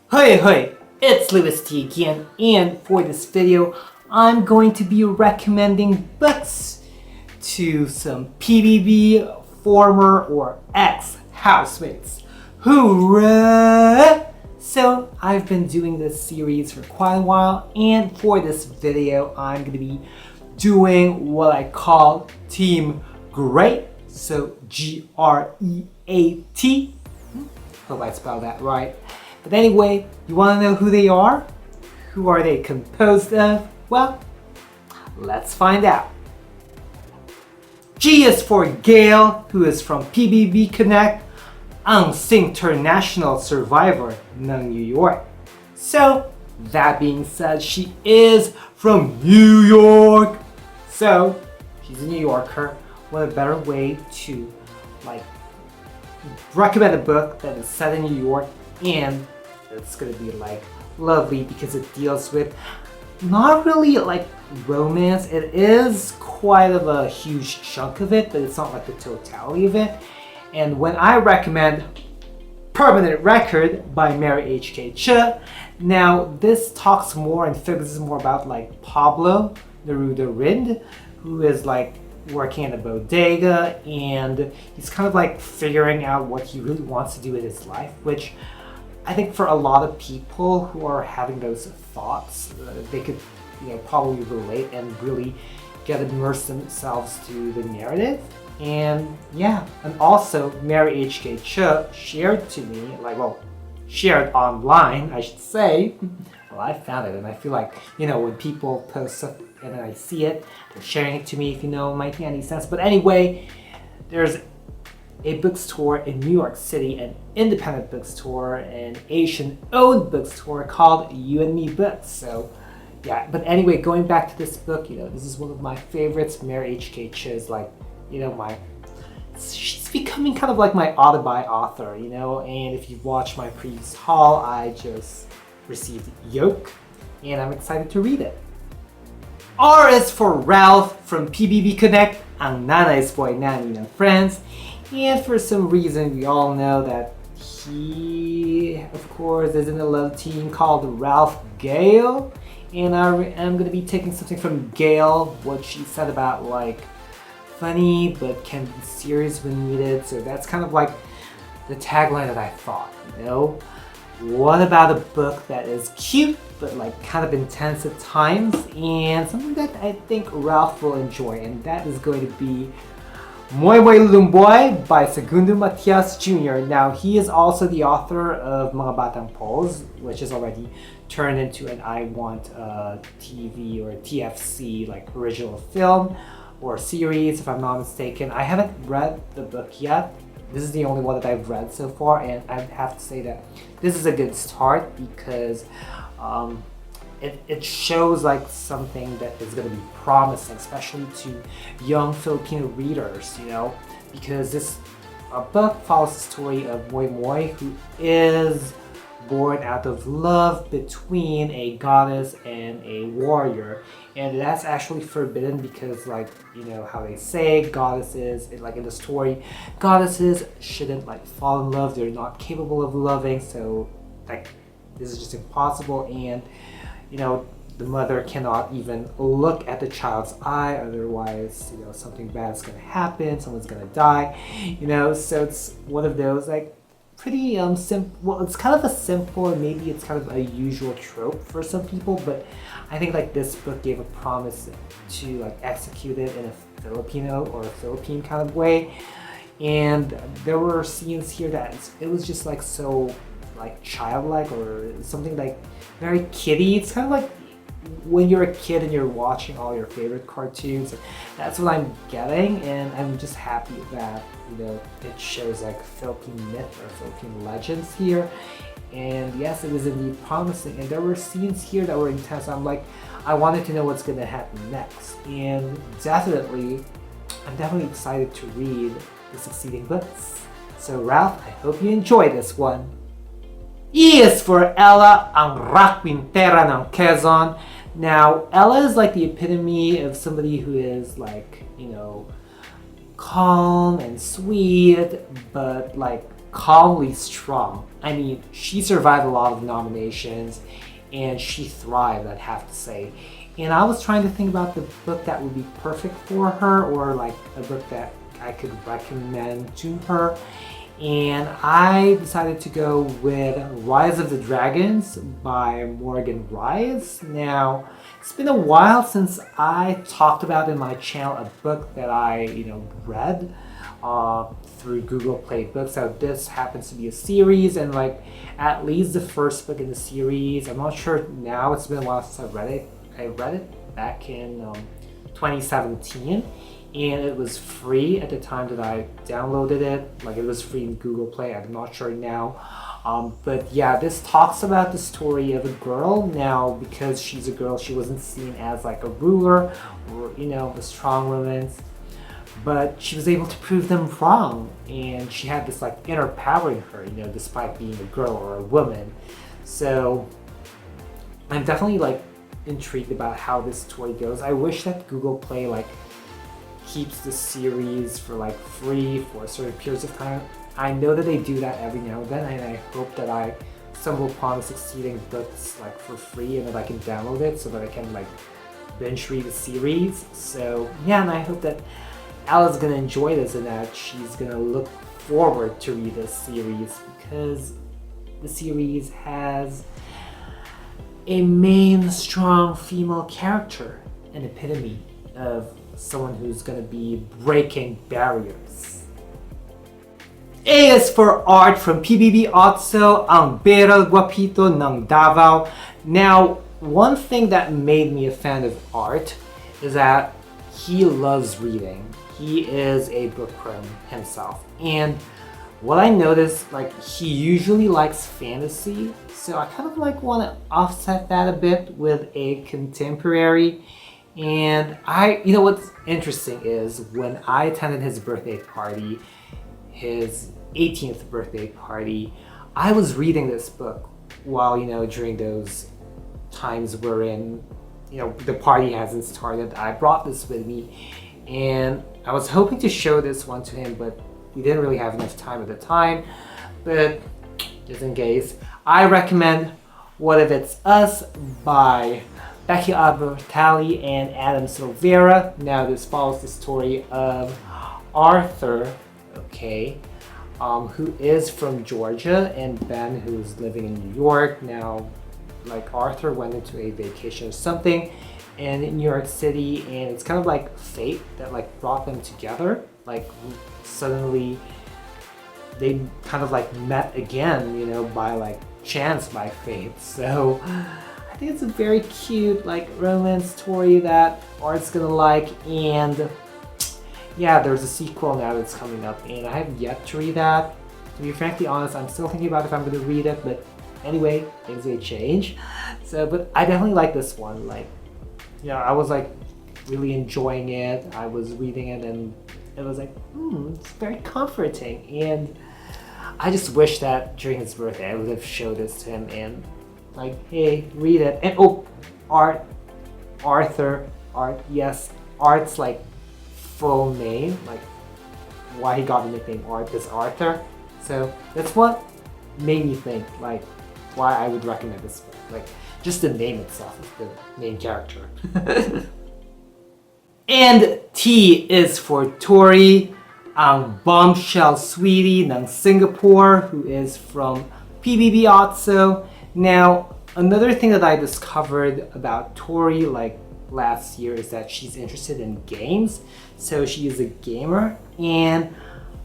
Hey, it's louisity again, and for this video, I'm going to be recommending books to some PBB former or ex-housemates. Hoorah! So I've been doing this series for quite a while, and for this video, I'm going to be doing what I call Team G.R.E.A.T. So G.R.E.A.T. Hope I spelled that right. But anyway, you want to know who they are? Who are they composed of? Well, let's find out. G is for Gail, who is from PBB Connect, ang international survivor ng New York. So, that being said, she is from New York. So, she's a New Yorker. What a better way to recommend a book that is set in New York, and it's gonna be lovely because it deals with not really romance. It is quite of a huge chunk of it, but it's not the totality of it. And when I recommend Permanent Record by Mary H.K. Ch, now this talks more and focuses more about Pablo Neruda Rind, who is working in a bodega, and he's kind of figuring out what he really wants to do with his life, which I think for a lot of people who are having those thoughts, they could probably relate and really get immersed themselves to the narrative. And yeah, and also Mary H.K. Ch shared to me, shared online, I should say. Well, I found it, and I feel when people post stuff and then I see it, they're sharing it to me, if it might make any sense. But anyway, there's a bookstore in New York City, an independent bookstore, an Asian-owned bookstore called You and Me Books. So yeah, but anyway, going back to this book, this is one of my favorites. Mary H.K. Ch is she's becoming kind of my autobi author, and if you've watched my previous haul, I just received Yoke, and I'm excited to read it. R is for Ralph from PBB Connect, ang nanay's boy nani ng friends. And for some reason, we all know that he, of course, is in a love team called Ralph Gail. And I am going to be taking something from Gail, what she said about funny but can be serious when needed. So that's kind of the tagline that I thought, What about a book that is cute but kind of intense at times, and something that I think Ralph will enjoy, and that is going to be Moymoy Lulumboy by Segundo Matias Jr. Now, he is also the author of Mga Batang Poles, which is already turned into an I Want TV or TFC original film or series, if I'm not mistaken. I haven't read the book yet. This is the only one that I've read so far, and I have to say that this is a good start because it shows something that is going to be promising, especially to young Filipino readers, because this book follows the story of Moymoy, who is born out of love between a goddess and a warrior, and that's actually forbidden because how they say goddesses in the story, goddesses shouldn't fall in love. They're not capable of loving, so this is just impossible. And the mother cannot even look at the child's eye, otherwise something bad is going to happen, someone's going to die, so it's one of those pretty simple. Well, it's kind of a simple, and maybe it's kind of a usual trope for some people, but I think this book gave a promise to execute it in a Filipino or a Philippine kind of way. And there were scenes here that it was just so childlike, or something very kiddie. It's kind of when you're a kid and you're watching all your favorite cartoons. That's what I'm getting, and I'm just happy that it shows Philippine myth or Philippine legends here. And yes, it was indeed promising, and there were scenes here that were intense. I wanted to know what's going to happen next, and I'm definitely excited to read the succeeding books. So Ralph, I hope you enjoy this one. E is for Ella, ang rakwintera ng Quezon. Now, Ella is the epitome of somebody who is calm and sweet, but calmly strong. I mean, she survived a lot of nominations and she thrived, I'd have to say. And I was trying to think about the book that would be perfect for her, or like a book that I could recommend to her. And I decided to go with Rise of the Dragons by Morgan Rise. Now, it's been a while since I talked about in my channel a book that I, read through Google Play Books. So this happens to be a series, and like at least the first book in the series. I'm not sure now. It's been a while since I read it. I read it back in 2017. And it was free at the time that I downloaded it. Like, it was free in Google Play. I'm not sure now. But yeah, this talks about the story of a girl. Now, because she's a girl, she wasn't seen as like a ruler or, a strong woman. But she was able to prove them wrong. And she had this like inner power in her, despite being a girl or a woman. So I'm definitely like intrigued about how this story goes. I wish that Google Play like keeps the series for like free for certain periods of time. I know that they do that every now and then, and I hope that I stumble upon succeeding books like for free and that I can download it so that I can like binge read the series. So yeah, and I hope that Ella's gonna enjoy this and that she's gonna look forward to read this series, because the series has a main strong female character, an epitome of someone who's gonna be breaking barriers. A is for art from PBB Otso, ang beral guapito ng Davao. Now, one thing that made me a fan of Art is that he loves reading. He is a bookworm himself. And what I noticed, like, he usually likes fantasy, so I kind of like want to offset that a bit with a contemporary. And what's interesting is when I attended his birthday party, his 18th birthday party, I was reading this book while, during those times wherein, the party hasn't started. I brought this with me and I was hoping to show this one to him, but we didn't really have enough time at the time. But just in case, I recommend What If It's Us by Becky, Albertalli, and Adam Silvera. Now this follows the story of Arthur, who is from Georgia, and Ben, who's living in New York. Now, like, Arthur went into a vacation or something in New York City, and it's kind of like fate that like brought them together. Like, suddenly they kind of like met again, by like chance, by fate. So I think it's a very cute like romance story that Art's gonna like. And yeah, there's a sequel now that's coming up, and I have yet to read that. To be frankly honest, I'm still thinking about if I'm gonna read it, but anyway, things may change. So, but I definitely like this one. Like, I was like really enjoying it. I was reading it and it was like, it's very comforting. And I just wish that during his birthday I would have showed this to him and like, hey, read it. And Arthur, yes, Art's like full name, like why he got the nickname Art is Arthur. So that's what made me think like why I would recommend this book. Like, just the name itself is the main character. And T is for Tori, ang bombshell sweetie ng Singapore, who is from PBB Otso. Now, another thing that I discovered about Tori like last year is that she's interested in games. So she is a gamer, and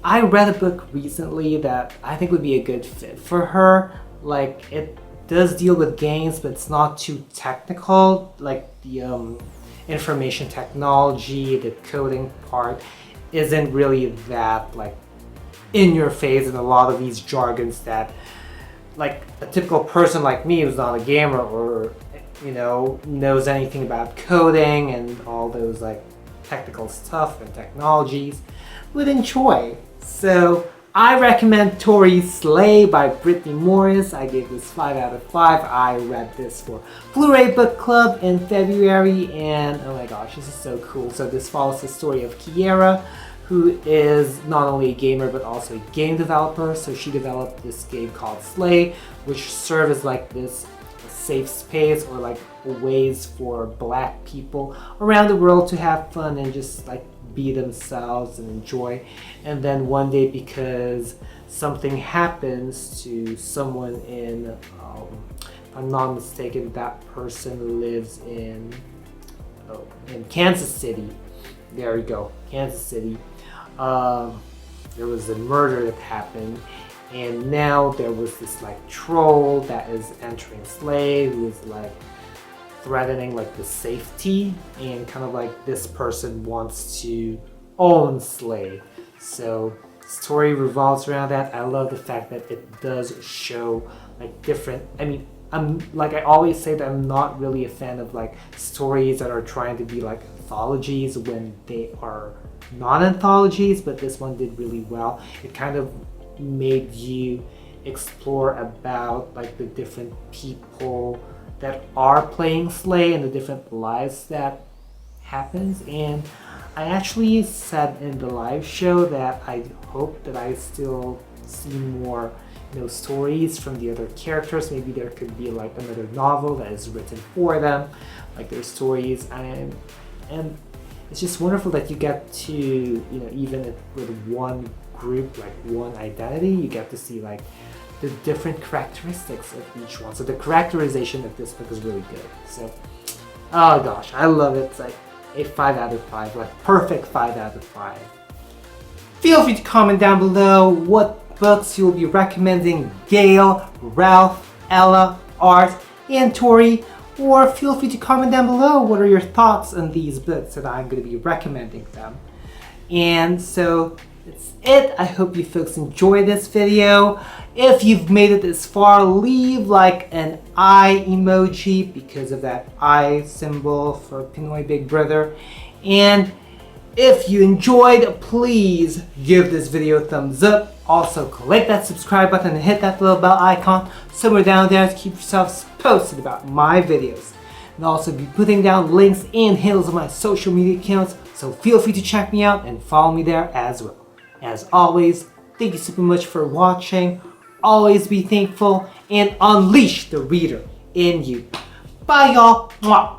I read a book recently that I think would be a good fit for her. Like, it does deal with games, but it's not too technical. Like, the information technology, the coding part isn't really that like in your face, and a lot of these jargons that like a typical person like me who's not a gamer or knows anything about coding and all those like technical stuff and technologies would enjoy. So I recommend Tori's Slay by Brittney Morris. I gave this 5 out of 5. I read this for BLouRay Book Club in February, and oh my gosh, this is so cool. So this follows the story of G.R.E.A.T, who is not only a gamer but also a game developer. So she developed this game called Slay, which serves as like this safe space or like ways for Black people around the world to have fun and just like be themselves and enjoy. And then one day, because something happens to someone in, if I'm not mistaken, that person lives in Kansas City. There we go, Kansas City. There was a murder that happened, and now there was this like troll that is entering Slay, who is like threatening like the safety, and kind of like this person wants to own Slay. So the story revolves around that. I love the fact that it does show like different, I mean, I always say that I'm not really a fan of like stories that are trying to be like anthologies when they are not anthologies, but this one did really well. It kind of made you explore about like the different people that are playing Slay and the different lives that happens. And I actually said in the live show that I hope that I still see more, you know, stories from the other characters. Maybe there could be like another novel that is written for them, like their stories, and it's just wonderful that you get to, you know, even with one group, like one identity, you get to see like the different characteristics of each one. So the characterization of this book is really good. So, oh gosh, I love it. It's like a 5 out of 5, like perfect 5 out of 5. Feel free to comment down below what books you'll be recommending Gail, Ralph, Ella, Art, and Tori. Or feel free to comment down below what are your thoughts on these books that I'm going to be recommending them. And so that's it. I hope you folks enjoyed this video. If you've made it this far, leave like an eye emoji because of that eye symbol for Pinoy Big Brother. And if you enjoyed, please give this video a thumbs up. Also, click that subscribe button and hit that little bell icon somewhere down there to keep yourselves posted about my videos. And I'll also be putting down links and handles of my social media accounts, so feel free to check me out and follow me there as well. As always, thank you super much for watching. Always be thankful and unleash the reader in you. Bye y'all. Mwah.